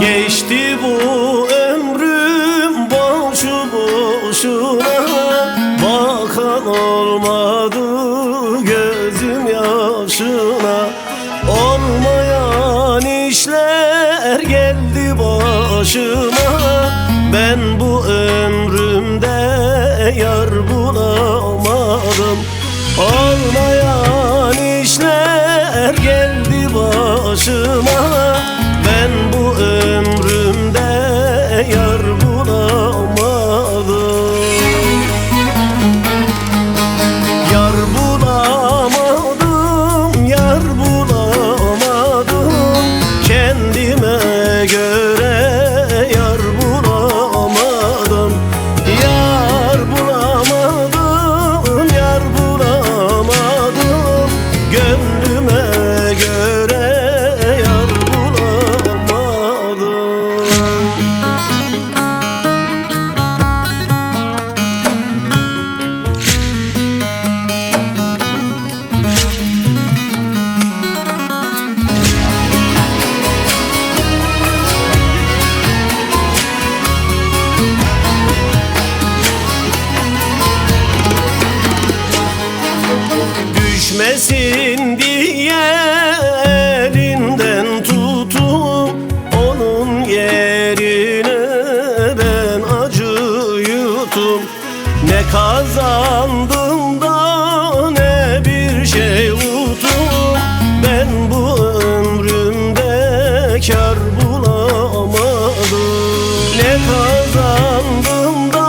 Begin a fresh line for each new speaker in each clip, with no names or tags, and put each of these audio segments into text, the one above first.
Geçti bu ömrüm boşu boşuna, bakan olmadı gözüm yaşına. Olmayan işler geldi başıma, ben bu ömrümde yar bulamadım. Olmayan işler geldi başıma, ben bu ömrümde yar bulamadım. Yar bulamadım, yar bulamadım, kendime göre yar bulamadım. Yar bulamadım, yar bulamadım, gönlüme göre yar bulamadım. Düşmesin diye elinden tutup onun yerine ben acı yuttum. Ne kazandım da ne bir şey unutum, ben bu ömrümde kar bulamadım. Ne kazandım da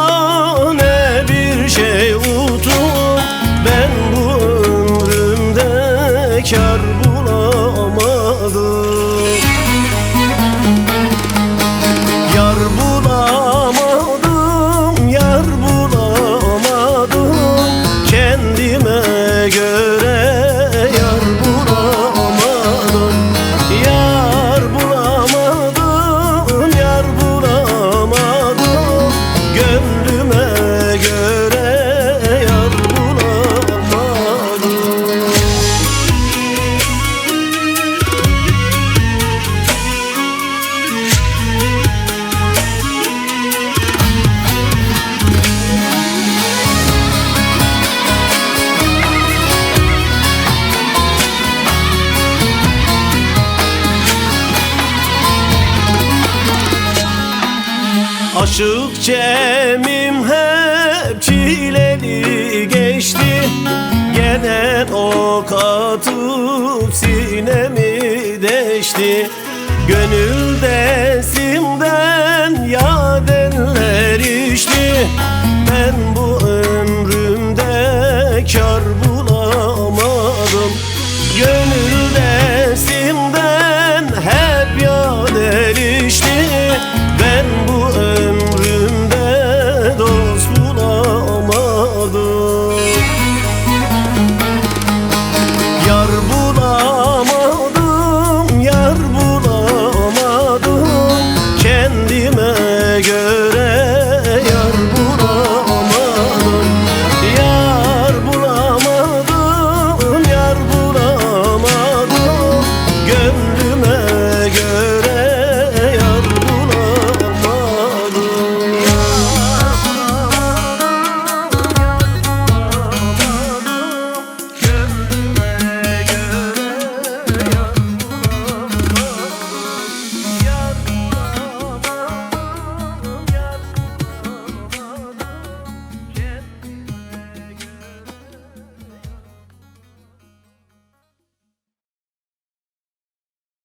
ne bir şey unutum, ben bu kar bulamadım. Yar bulamadım, yar bulamadım, kendime göre yar bulamadım. Yar bulamadım, yar bulamadım, gönlüme göre yar bulamadım. Aşık Cem'im hep çileli geçti, gelen ok atıp sinemi deşti. Gönül desimden yadenler içti, ben bu ömrümde kar